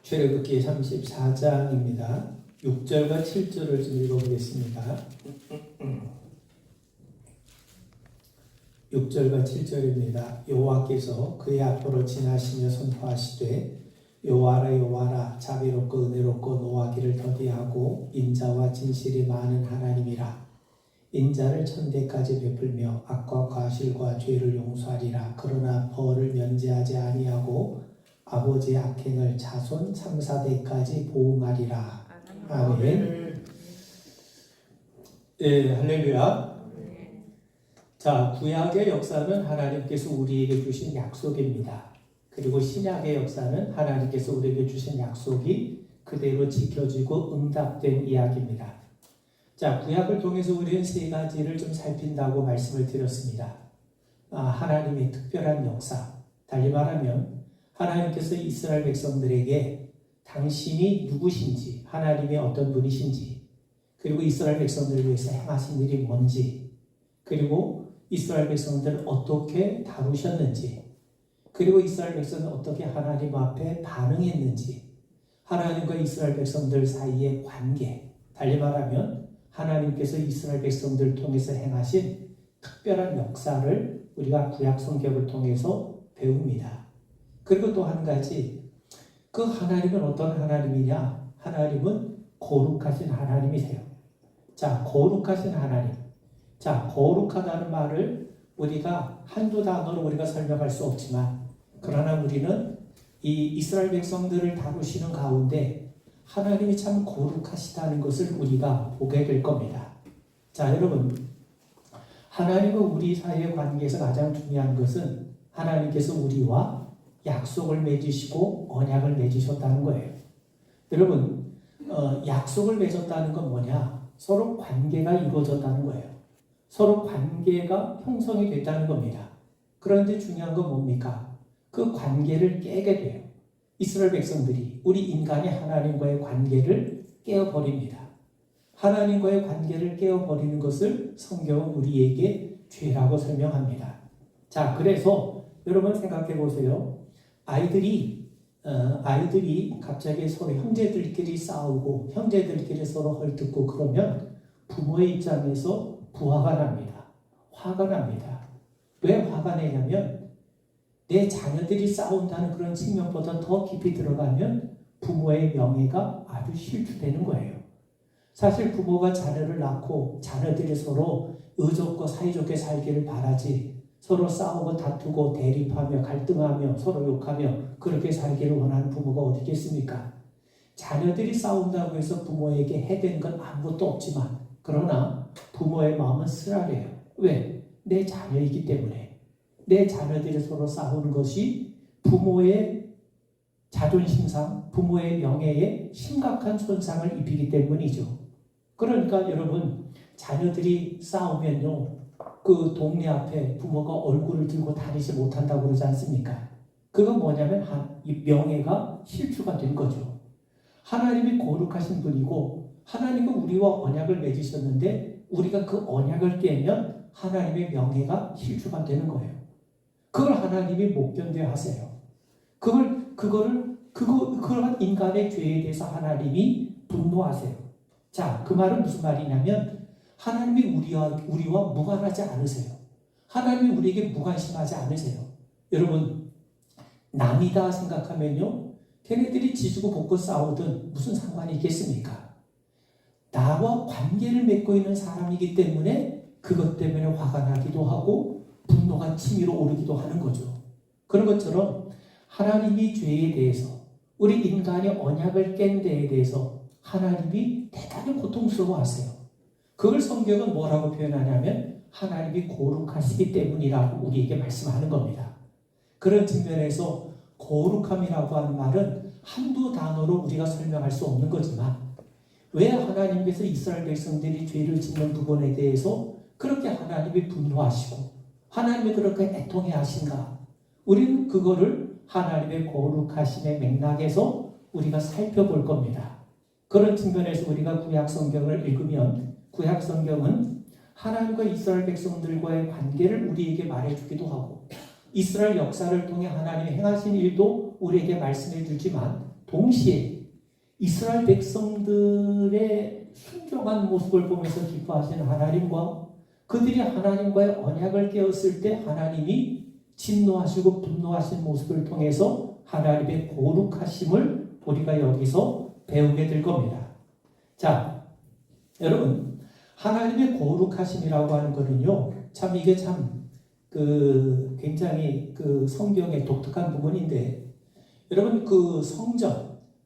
출애굽기 34장입니다. 6절과 7절을 좀 읽어보겠습니다. 6절과 7절입니다. 여호와께서 그의 앞으로 지나시며 선포하시되 여호와라 여호와라 자비롭고 은혜롭고 노하기를 더디하고 인자와 진실이 많은 하나님이라. 인자를 천대까지 베풀며 악과 과실과 죄를 용서하리라. 그러나 벌을 면제하지 아니하고 아버지의 악행을 자손 3, 4대까지 보응하리라. 아멘. 예, 할렐루야. 자, 구약의 역사는 하나님께서 우리에게 주신 약속입니다. 그리고 신약의 역사는 하나님께서 우리에게 주신 약속이 그대로 지켜지고 응답된 이야기입니다. 자, 구약을 통해서 우리는 세 가지를 좀 살핀다고 말씀을 드렸습니다. 하나님의 특별한 역사, 달리 말하면 하나님께서 이스라엘 백성들에게 당신이 누구신지, 하나님의 어떤 분이신지, 그리고 이스라엘 백성들을 위해서 행하신 일이 뭔지, 그리고 이스라엘 백성들을 어떻게 다루셨는지, 그리고 이스라엘 백성은 어떻게 하나님 앞에 반응했는지, 하나님과 이스라엘 백성들 사이의 관계, 달리 말하면 하나님께서 이스라엘 백성들을 통해서 행하신 특별한 역사를 우리가 구약 성경을 통해서 배웁니다. 그리고 또 한 가지, 그 하나님은 어떤 하나님이냐? 하나님은 거룩하신 하나님이세요. 자, 거룩하신 하나님. 자, 거룩하다는 말을 우리가 한두 단어로 우리가 설명할 수 없지만, 그러나 우리는 이 이스라엘 백성들을 다루시는 가운데 하나님이 참 거룩하시다는 것을 우리가 보게 될 겁니다. 자, 여러분, 하나님과 우리 사이의 관계에서 가장 중요한 것은 하나님께서 우리와 약속을 맺으시고 언약을 맺으셨다는 거예요. 여러분, 약속을 맺었다는 건 뭐냐? 서로 관계가 이루어졌다는 거예요. 서로 관계가 형성이 됐다는 겁니다. 그런데 중요한 건 뭡니까? 그 관계를 깨게 돼요. 이스라엘 백성들이 우리 인간이 하나님과의 관계를 깨어버립니다. 하나님과의 관계를 깨어버리는 것을 성경은 우리에게 죄라고 설명합니다. 자, 그래서 여러분 생각해 보세요. 아이들이 갑자기 서로 형제들끼리 싸우고 형제들끼리 서로 헐뜯고 그러면 부모의 입장에서 부화가 납니다. 화가 납니다. 왜 화가 내냐면 내 자녀들이 싸운다는 그런 측면보다 더 깊이 들어가면 부모의 명예가 아주 실추되는 거예요. 사실 부모가 자녀를 낳고 자녀들이 서로 의젓고 사이좋게 살기를 바라지, 서로 싸우고 다투고 대립하며 갈등하며 서로 욕하며 그렇게 살기를 원하는 부모가 어디 있겠습니까? 자녀들이 싸운다고 해서 부모에게 해된 건 아무것도 없지만, 그러나 부모의 마음은 쓰라려요. 왜? 내 자녀이기 때문에. 내 자녀들이 서로 싸우는 것이 부모의 자존심상, 부모의 명예에 심각한 손상을 입히기 때문이죠. 그러니까 여러분, 자녀들이 싸우면요, 그 동네 앞에 부모가 얼굴을 들고 다니지 못한다고 그러지 않습니까? 그건 뭐냐면 이 명예가 실추가 된 거죠. 하나님이 거룩하신 분이고 하나님은 우리와 언약을 맺으셨는데 우리가 그 언약을 깨면 하나님의 명예가 실추가 되는 거예요. 그걸 하나님이 못 견뎌 하세요. 그러한 인간의 죄에 대해서 하나님이 분노하세요. 자, 그 말은 무슨 말이냐면 하나님이 우리와 무관하지 않으세요. 하나님이 우리에게 무관심하지 않으세요. 여러분, 남이다 생각하면요, 걔네들이 지지고 볶고 싸우든 무슨 상관이 있겠습니까? 나와 관계를 맺고 있는 사람이기 때문에 그것 때문에 화가 나기도 하고 분노가 치밀어 오르기도 하는 거죠. 그런 것처럼 하나님이 죄에 대해서, 우리 인간이 언약을 깬 데에 대해서 하나님이 대단히 고통스러워하세요. 그걸 성경은 뭐라고 표현하냐면 하나님이 거룩하시기 때문이라고 우리에게 말씀하는 겁니다. 그런 측면에서 거룩함이라고 하는 말은 한두 단어로 우리가 설명할 수 없는 거지만, 왜 하나님께서 이스라엘 백성들이 죄를 짓는 부분에 대해서 그렇게 하나님이 분노하시고 하나님이 그렇게 애통해 하신가? 우리는 그거를 하나님의 거룩하심의 맥락에서 우리가 살펴볼 겁니다. 그런 측면에서 우리가 구약 성경을 읽으면 구약 성경은 하나님과 이스라엘 백성들과의 관계를 우리에게 말해주기도 하고 이스라엘 역사를 통해 하나님이 행하신 일도 우리에게 말씀해 주지만 동시에 이스라엘 백성들의 순종한 모습을 보면서 기뻐하시는 하나님과 그들이 하나님과의 언약을 깨었을 때 하나님이 진노하시고 분노하신 모습을 통해서 하나님의 거룩하심을 우리가 여기서 배우게 될 겁니다. 자, 여러분, 하나님의 거룩하심이라고 하는 거는요, 참 이게 굉장히 성경의 독특한 부분인데, 여러분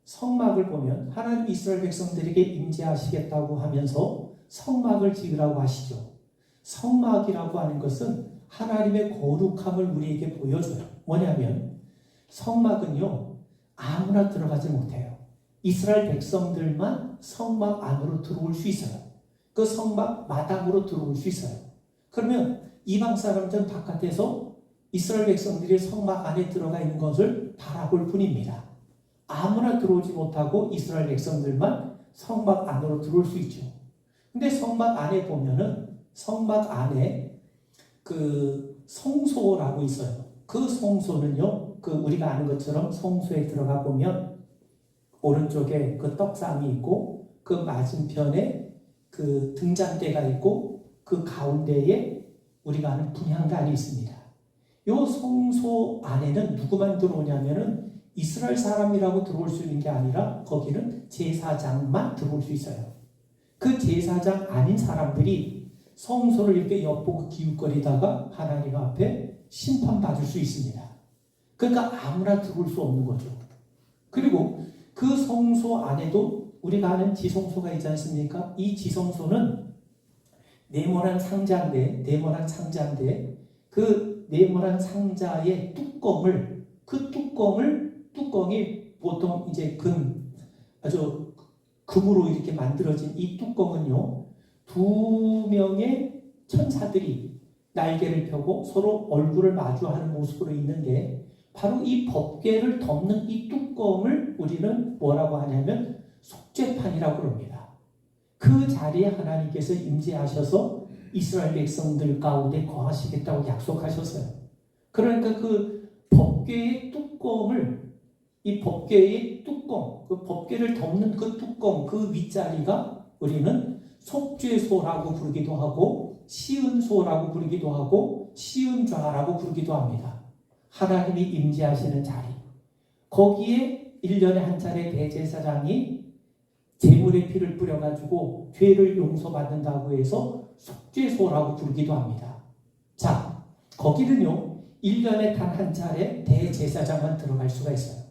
성막을 보면 하나님 이스라엘 백성들에게 임재하시겠다고 하면서 성막을 지으라고 하시죠. 성막이라고 하는 것은 하나님의 거룩함을 우리에게 보여줘요. 뭐냐면 성막은요, 아무나 들어가지 못해요. 이스라엘 백성들만 성막 안으로 들어올 수 있어요. 그 성막 마당으로 들어올 수 있어요. 그러면 이방 사람들은 바깥에서 이스라엘 백성들이 성막 안에 들어가 있는 것을 바라볼 뿐입니다. 아무나 들어오지 못하고 이스라엘 백성들만 성막 안으로 들어올 수 있죠. 근데 성막 안에 보면은 성막 안에 성소라고 있어요. 그 성소는요, 우리가 아는 것처럼 성소에 들어가 보면 오른쪽에 떡상이 있고 그 맞은편에 등잔대가 있고 그 가운데에 우리가 아는 분향단이 있습니다. 이 성소 안에는 누구만 들어오냐면은 이스라엘 사람이라고 들어올 수 있는 게 아니라 거기는 제사장만 들어올 수 있어요. 그 제사장 아닌 사람들이 성소를 이렇게 엿보고 기웃거리다가 하나님 앞에 심판받을 수 있습니다. 그러니까 아무나 들어올 수 없는 거죠. 그리고 그 성소 안에도 우리가 아는 지성소가 있지 않습니까? 이 지성소는 네모난 상자인데 그 네모난 상자의 뚜껑이 보통 이제 아주 금으로 이렇게 만들어진 이 뚜껑은요, 2명의 천사들이 날개를 펴고 서로 얼굴을 마주하는 모습으로 있는데, 바로 이 법궤를 덮는 이 뚜껑을 우리는 뭐라고 하냐면 속죄판이라고 합니다. 그 자리에 하나님께서 임재하셔서 이스라엘 백성들 가운데 거하시겠다고 약속하셨어요. 그러니까 그 법궤의 뚜껑, 그 법궤를 덮는 그 뚜껑, 그 윗자리가 우리는 속죄소라고 부르기도 하고 시은소라고 부르기도 하고 시은좌라고 부르기도 합니다. 하나님이 임재하시는 자리, 거기에 1년에 한 차례 대제사장이 제물의 피를 뿌려가지고 죄를 용서받는다고 해서 속죄소라고 부르기도 합니다. 자, 거기는요, 1년에 단 한 차례 대제사장만 들어갈 수가 있어요.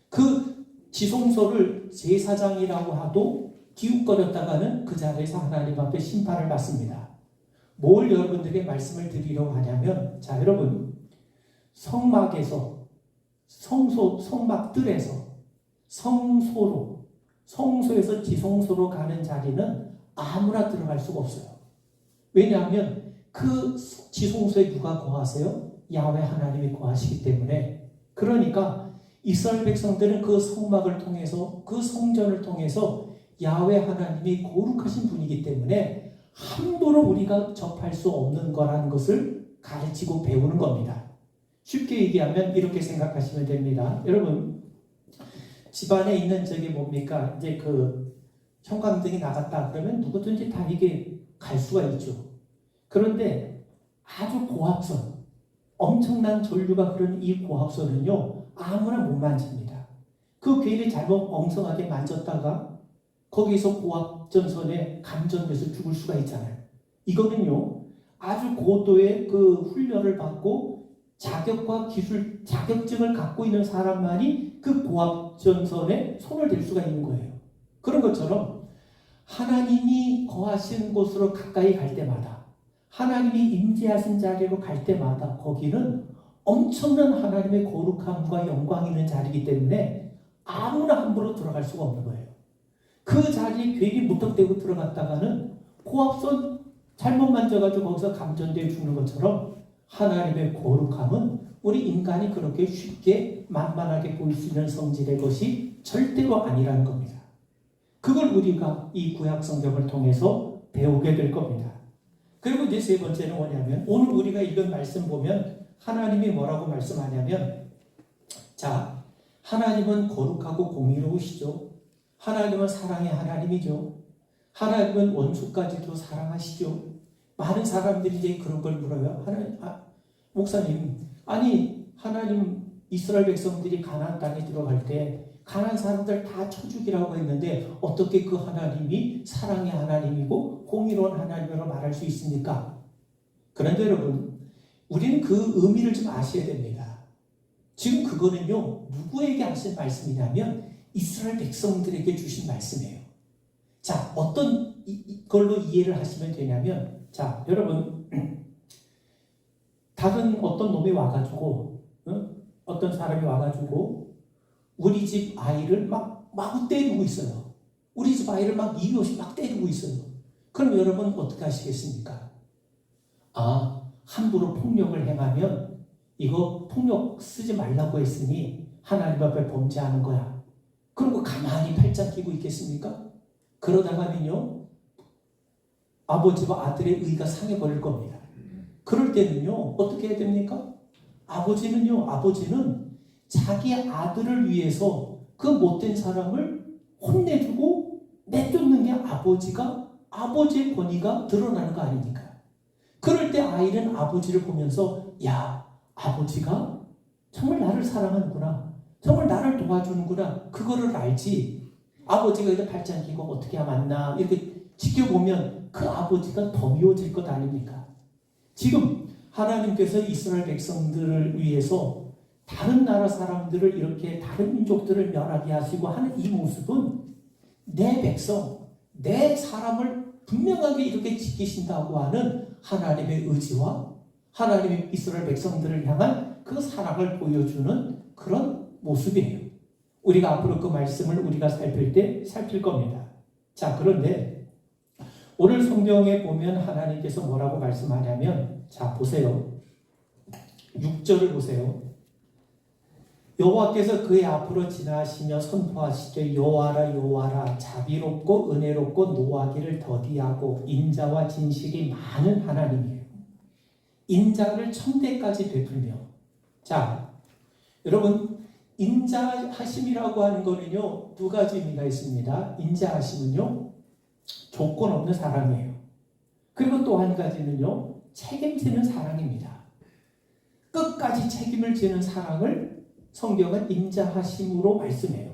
그 지성소를 제사장이라고 하도 기웃거렸다가는 그 자리에서 하나님 앞에 심판을 받습니다. 뭘 여러분들에게 말씀을 드리려고 하냐면, 자, 여러분, 성막에서, 성막들에서 성소에서 지성소로 가는 자리는 아무나 들어갈 수가 없어요. 왜냐하면 그 지성소에 누가 거하세요? 야훼 하나님이 거하시기 때문에. 그러니까 이스라엘 백성들은 그 성막을 통해서, 그 성전을 통해서 야훼 하나님이 거룩하신 분이기 때문에 함부로 우리가 접할 수 없는 거라는 것을 가르치고 배우는 겁니다. 쉽게 얘기하면 이렇게 생각하시면 됩니다. 여러분, 집안에 있는 저게 뭡니까? 이제 형광등이 나갔다 그러면 누구든지 다 이게 갈 수가 있죠. 그런데 아주 고압선, 엄청난 전류가 흐르는 이 고압선은요, 아무나 못 만집니다. 그 괜히 잘못 엉성하게 만졌다가 거기서 고압전선에 감전돼서 죽을 수가 있잖아요. 이거는요, 아주 고도의 훈련을 받고 자격과 기술, 자격증을 갖고 있는 사람만이 그 고압전선에 손을 댈 수가 있는 거예요. 그런 것처럼 하나님이 거하신 곳으로 가까이 갈 때마다, 하나님이 임재하신 자리로 갈 때마다 거기는 엄청난 하나님의 거룩함과 영광이 있는 자리이기 때문에 아무나 함부로 들어갈 수가 없는 거예요. 그 자리에 괜히 무턱대고 들어갔다가는 고압선 잘못 만져가지고 거기서 감전되어 죽는 것처럼 하나님의 거룩함은 우리 인간이 그렇게 쉽게 만만하게 보일 수 있는 성질의 것이 절대로 아니라는 겁니다. 그걸 우리가 이 구약 성경을 통해서 배우게 될 겁니다. 그리고 이제 세 번째는 뭐냐면, 오늘 우리가 읽은 말씀 보면 하나님이 뭐라고 말씀하냐면, 자, 하나님은 거룩하고 공의로우시죠. 하나님은 사랑의 하나님이죠. 하나님은 원수까지도 사랑하시죠. 많은 사람들이 이제 그런 걸 물어요. 목사님, 아니 하나님 이스라엘 백성들이 가나안 땅에 들어갈 때 가나안 사람들 다 쳐 죽이라고 했는데 어떻게 그 하나님이 사랑의 하나님이고 공의로운 하나님으로 말할 수 있습니까? 그런데 여러분, 우리는 그 의미를 좀 아셔야 됩니다. 지금 그거는요, 누구에게 하신 말씀이냐면 이스라엘 백성들에게 주신 말씀이에요. 자, 어떤 걸로 이해를 하시면 되냐면, 자, 여러분, 다른 어떤 놈이 와가지고, 어떤 사람이 와가지고, 우리 집 아이를 마구 때리고 있어요. 우리 집 아이를 이유 없이 때리고 있어요. 그럼 여러분 어떻게 하시겠습니까? 함부로 폭력을 행하면 이거 폭력 쓰지 말라고 했으니 하나님 앞에 범죄하는 거야. 그리고 가만히 팔짱 끼고 있겠습니까? 그러다가는요, 아버지와 아들의 의가 상해버릴 겁니다. 그럴 때는요, 어떻게 해야 됩니까? 아버지는 자기 아들을 위해서 그 못된 사람을 혼내주고 내쫓는 게 아버지의 권위가 드러나는 거 아닙니까? 그럴 때 아이는 아버지를 보면서, 야, 아버지가 정말 나를 사랑하는구나. 정말 나를 도와주는구나. 그거를 알지. 아버지가 이제 발짱 끼고 어떻게 하면 맞나 이렇게 지켜보면 그 아버지가 더 미워질 것 아닙니까? 지금 하나님께서 이스라엘 백성들을 위해서 다른 나라 사람들을 이렇게 다른 민족들을 멸하게 하시고 하는 이 모습은 내 백성, 내 사람을 분명하게 이렇게 지키신다고 하는 하나님의 의지와 하나님의 이스라엘 백성들을 향한 그 사랑을 보여주는 그런 모습이에요. 우리가 앞으로 그 말씀을 우리가 살필 겁니다. 자, 그런데 오늘 성경에 보면 하나님께서 뭐라고 말씀하냐면, 자, 보세요. 6절을 보세요. 여호와께서 그의 앞으로 지나시며 선포하시되 여호와라 여호와라 자비롭고 은혜롭고 노하기를 더디하고 인자와 진실이 많은 하나님이에요. 인자를 천대까지 베풀며. 자, 여러분, 인자하심이라고 하는 거는요, 두 가지 의미가 있습니다. 인자하심은요, 조건 없는 사랑이에요. 그리고 또 한 가지는요, 책임지는 사랑입니다. 끝까지 책임을 지는 사랑을 성경은 인자하심으로 말씀해요.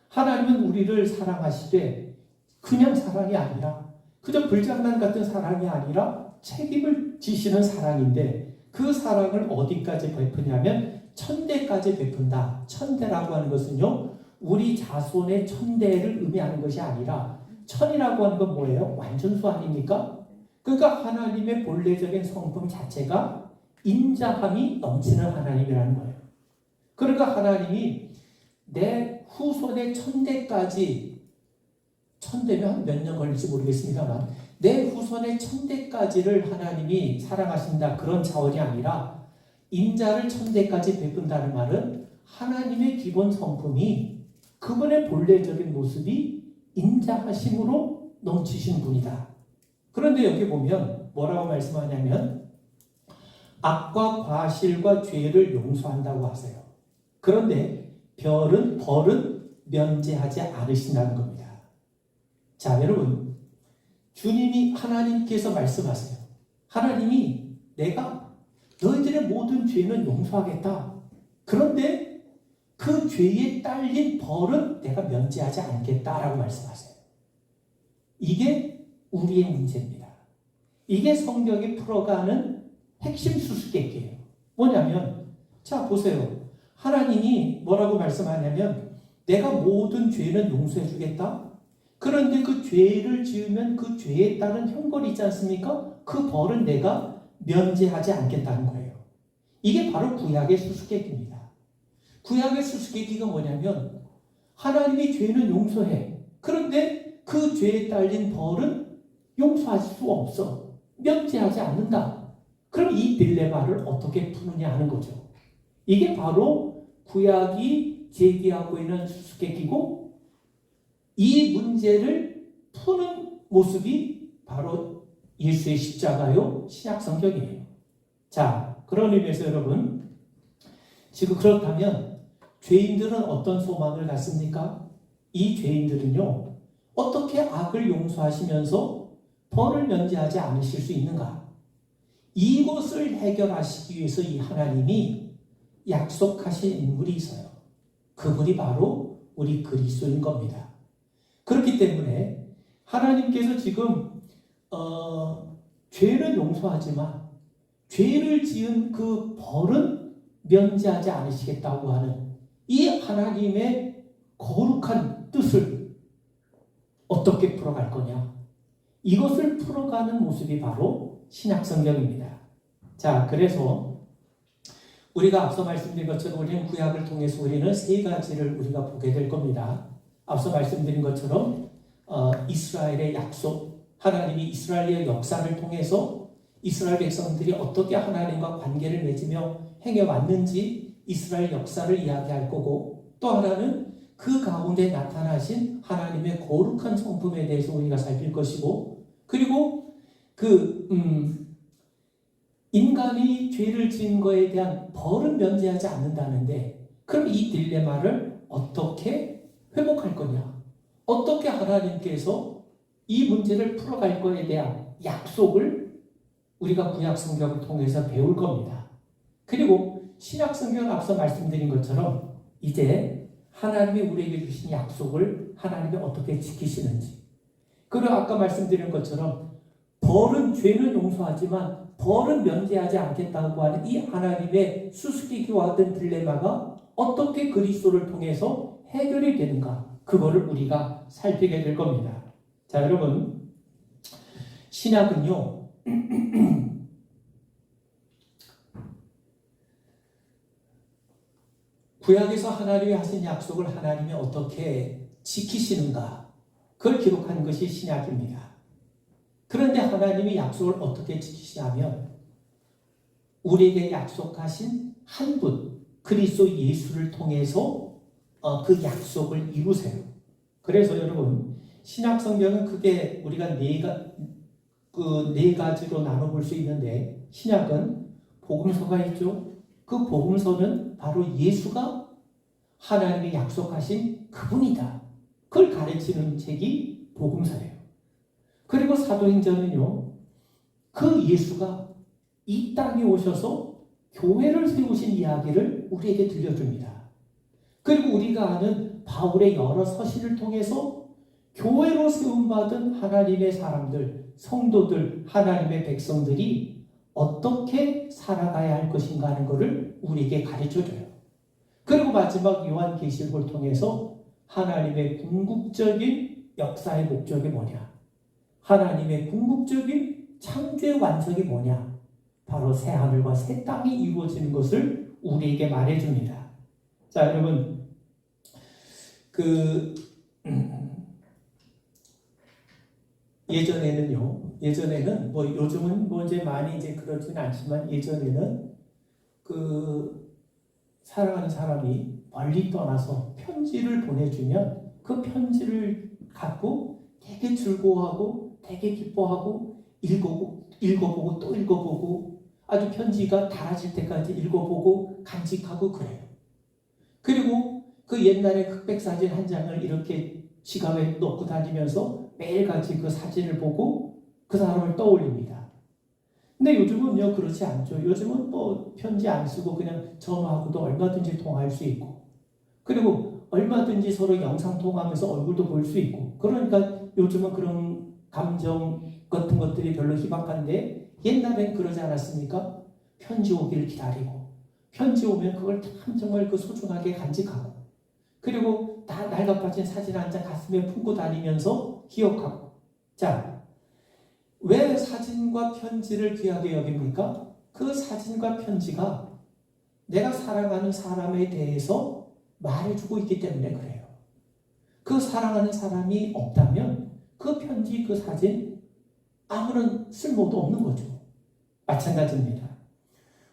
하나님은 우리를 사랑하시되 그냥 사랑이 아니라, 그저 불장난 같은 사랑이 아니라 책임을 지시는 사랑인데, 그 사랑을 어디까지 베푸냐면 천대까지 베푼다. 천대라고 하는 것은요, 우리 자손의 천대를 의미하는 것이 아니라, 천이라고 하는 건 뭐예요? 완전수 아닙니까? 그러니까 하나님의 본래적인 성품 자체가 인자함이 넘치는 하나님이라는 거예요. 그러니까 하나님이 내 후손의 천대까지, 천대면 몇 년 걸릴지 모르겠습니다만, 내 후손의 천대까지를 하나님이 사랑하신다, 그런 차원이 아니라 인자를 천대까지 베푼다는 말은 하나님의 기본 성품이, 그분의 본래적인 모습이 인자하심으로 넘치신 분이다. 그런데 여기 보면 뭐라고 말씀하냐면 악과 과실과 죄를 용서한다고 하세요. 그런데 벌은 면제하지 않으신다는 겁니다. 자, 여러분, 하나님께서 말씀하세요. 하나님이 내가 너희들의 모든 죄는 용서하겠다. 그런데 그 죄에 딸린 벌은 내가 면제하지 않겠다라고 말씀하세요. 이게 우리의 문제입니다. 이게 성경이 풀어가는 핵심 수수께끼예요. 뭐냐면, 자, 보세요. 하나님이 뭐라고 말씀하냐면 내가 모든 죄는 용서해 주겠다. 그런데 그 죄를 지으면 그 죄에 따른 형벌이 있지 않습니까? 그 벌은 내가 면제하지 않겠다는 거예요. 이게 바로 구약의 수수께끼입니다. 구약의 수수께끼가 뭐냐면 하나님이 죄는 용서해. 그런데 그 죄에 딸린 벌은 용서할 수 없어. 면제하지 않는다. 그럼 이 딜레마를 어떻게 푸느냐 하는 거죠. 이게 바로 구약이 제기하고 있는 수수께끼고, 이 문제를 푸는 모습이 바로 예수의 십자가요, 신약 성경이에요. 자, 그런 의미에서 여러분, 지금 그렇다면 죄인들은 어떤 소망을 갖습니까? 이 죄인들은요, 어떻게 악을 용서하시면서 벌을 면제하지 않으실 수 있는가? 이것을 해결하시기 위해서 이 하나님이 약속하신 인물이 있어요. 그분이 바로 우리 그리스도인 겁니다. 그렇기 때문에 하나님께서 지금 죄는 용서하지만 죄를 지은 그 벌은 면제하지 않으시겠다고 하는 이 하나님의 거룩한 뜻을 어떻게 풀어갈 거냐? 이것을 풀어가는 모습이 바로 신약성경입니다. 자, 그래서 우리가 앞서 말씀드린 것처럼 우리는 구약을 통해서 우리는 세 가지를 우리가 보게 될 겁니다. 앞서 말씀드린 것처럼 이스라엘의 약속, 하나님이 이스라엘의 역사를 통해서 이스라엘 백성들이 어떻게 하나님과 관계를 맺으며 행해왔는지 이스라엘 역사를 이야기할 거고, 또 하나는 그 가운데 나타나신 하나님의 거룩한 성품에 대해서 우리가 살필 것이고, 그리고 인간이 죄를 지은 거에 대한 벌은 면제하지 않는다는데, 그럼 이 딜레마를 어떻게 회복할 거냐? 어떻게 하나님께서 이 문제를 풀어갈 거에 대한 약속을 우리가 구약 성경을 통해서 배울 겁니다. 그리고 신약 성경은 앞서 말씀드린 것처럼 이제 하나님이 우리에게 주신 약속을 하나님이 어떻게 지키시는지, 그리고 아까 말씀드린 것처럼 벌은 죄는 용서하지만 벌은 면제하지 않겠다고 하는 이 하나님의 수수께끼와 같은 딜레마가 어떻게 그리스도를 통해서 해결이 되는가, 그거를 우리가 살피게 될 겁니다. 자, 여러분, 신약은요 구약에서 하나님이 하신 약속을 하나님이 어떻게 지키시는가, 그걸 기록한 것이 신약입니다. 그런데 하나님이 약속을 어떻게 지키시냐면 우리에게 약속하신 한 분, 그리스도 예수를 통해서 그 약속을 이루세요. 그래서 여러분, 신약 성경은 크게 우리가 네 가지로 나눠볼 수 있는데, 신약은 복음서가 있죠. 그 복음서는 바로 예수가 하나님이 약속하신 그분이다, 그걸 가르치는 책이 복음서예요. 그리고 사도행전은요, 그 예수가 이 땅에 오셔서 교회를 세우신 이야기를 우리에게 들려줍니다. 그리고 우리가 아는 바울의 여러 서신을 통해서 교회로 세움받은 하나님의 사람들, 성도들, 하나님의 백성들이 어떻게 살아가야 할 것인가 하는 것을 우리에게 가르쳐줘요. 그리고 마지막 요한계시록을 통해서 하나님의 궁극적인 역사의 목적이 뭐냐, 하나님의 궁극적인 창조의 완성이 뭐냐, 바로 새 하늘과 새 땅이 이루어지는 것을 우리에게 말해줍니다. 자, 여러분, 예전에는 요즘은 이제 많이 이제 그러진 않지만, 예전에는 사랑하는 사람이 멀리 떠나서 편지를 보내주면 그 편지를 갖고 되게 즐거워하고 되게 기뻐하고 읽어보고 또 읽어보고 아주 편지가 닳아질 때까지 읽어보고 간직하고 그래요. 그리고 그 옛날에 흑백 사진 한 장을 이렇게 지갑에 넣고 다니면서 매일같이 그 사진을 보고 그 사람을 떠올립니다. 근데 요즘은요 그렇지 않죠. 요즘은 편지 안 쓰고 그냥 전화하고도 얼마든지 통화할 수 있고, 그리고 얼마든지 서로 영상 통화하면서 얼굴도 볼 수 있고, 그러니까 요즘은 그런 감정 같은 것들이 별로 희박한데, 옛날엔 그러지 않았습니까? 편지 오기를 기다리고, 편지 오면 그걸 참 정말 소중하게 간직하고, 그리고 다 낡아빠진 사진 한 장 가슴에 품고 다니면서 기억하고. 자, 왜 사진과 편지를 귀하게 여깁니까? 그 사진과 편지가 내가 사랑하는 사람에 대해서 말해주고 있기 때문에 그래요. 그 사랑하는 사람이 없다면 그 편지, 그 사진 아무런 쓸모도 없는 거죠. 마찬가지입니다.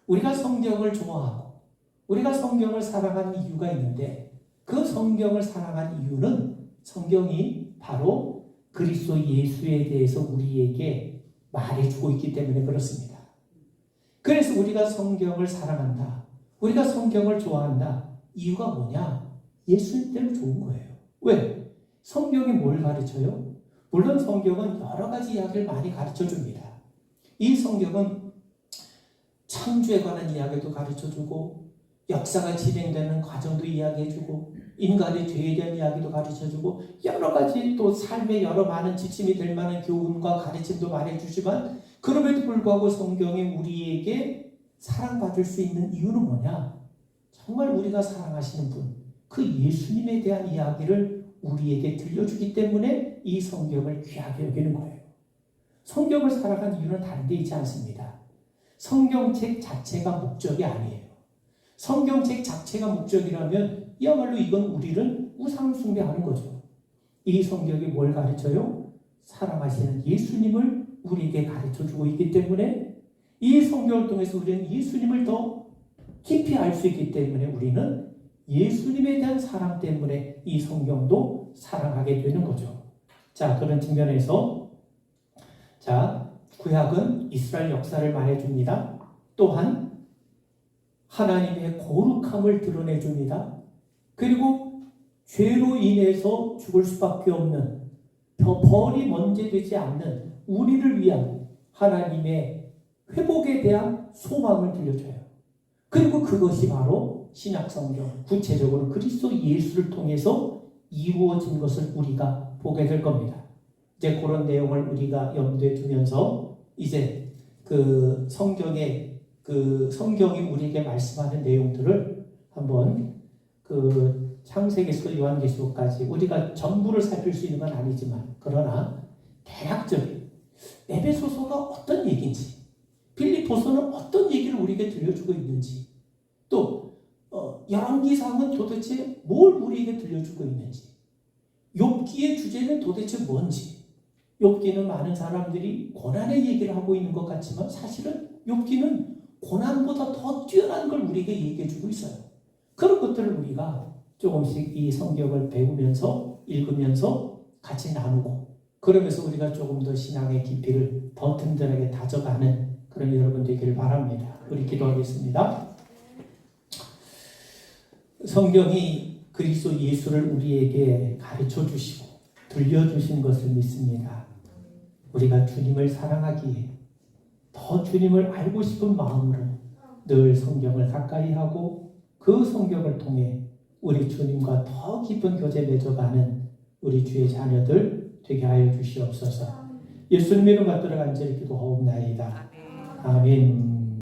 우리가 성경을 좋아하고 우리가 성경을 사랑하는 이유가 있는데, 그 성경을 사랑하는 이유는 성경이 바로 그리스도 예수에 대해서 우리에게 말해주고 있기 때문에 그렇습니다. 그래서 우리가 성경을 사랑한다, 우리가 성경을 좋아한다, 이유가 뭐냐? 예수님 때문에 좋은 거예요. 왜? 성경이 뭘 가르쳐요? 물론 성경은 여러 가지 이야기를 많이 가르쳐 줍니다. 이 성경은 창조에 관한 이야기도 가르쳐 주고 역사가 진행되는 과정도 이야기해 주고 인간의 죄에 대한 이야기도 가르쳐 주고 여러 가지 또 삶의 여러 많은 지침이 될 만한 교훈과 가르침도 말해 주지만 그럼에도 불구하고 성경이 우리에게 사랑받을 수 있는 이유는 뭐냐? 정말 우리가 사랑하시는 분, 그 예수님에 대한 이야기를 우리에게 들려주기 때문에 이 성경을 귀하게 여기는 거예요. 성경을 살아간 이유는 다른 데 있지 않습니다. 성경책 자체가 목적이 아니에요. 성경책 자체가 목적이라면 이야말로 이건 우리를 우상 숭배하는 거죠. 이 성경이 뭘 가르쳐요? 사랑하시는 예수님을 우리에게 가르쳐주고 있기 때문에 이 성경을 통해서 우리는 예수님을 더 깊이 알 수 있기 때문에 우리는 예수님에 대한 사랑 때문에 이 성경도 사랑하게 되는 거죠. 자, 그런 측면에서 구약은 이스라엘 역사를 말해줍니다. 또한 하나님의 거룩함을 드러내줍니다. 그리고 죄로 인해서 죽을 수밖에 없는 벌이 면제되지 않는 우리를 위한 하나님의 회복에 대한 소망을 들려줘요. 그리고 그것이 바로 신약성경, 구체적으로 그리스도 예수를 통해서 이루어진 것을 우리가 보게 될 겁니다. 이제 그런 내용을 우리가 염두에 두면서 이제 그 성경이 우리에게 말씀하는 내용들을 한번 그 창세기에서 요한계시록까지 우리가 전부를 살필 수 있는 건 아니지만 그러나 대략적인 에베소서가 어떤 얘기인지 빌립보서는 어떤 얘기를 우리에게 들려주고 있는지 또 열왕기상은 도대체 뭘 우리에게 들려주고 있는지 욥기의 주제는 도대체 뭔지 욥기는 많은 사람들이 고난의 얘기를 하고 있는 것 같지만 사실은 욥기는 고난보다 더 뛰어난 걸 우리에게 얘기해주고 있어요. 그런 것들을 우리가 조금씩 이 성경을 배우면서 읽으면서 같이 나누고 그러면서 우리가 조금 더 신앙의 깊이를 더 든든하게 다져가는 그런 여러분 되기를 바랍니다. 우리 기도하겠습니다. 성경이 그리스도 예수를 우리에게 가르쳐 주시고 들려주신 것을 믿습니다. 우리가 주님을 사랑하기에 더 주님을 알고 싶은 마음으로 늘 성경을 가까이 하고 그 성경을 통해 우리 주님과 더 깊은 교제 맺어가는 우리 주의 자녀들 되게 하여 주시옵소서. 예수님의 이름 받들어 간절히 기도하옵나이다. 아멘.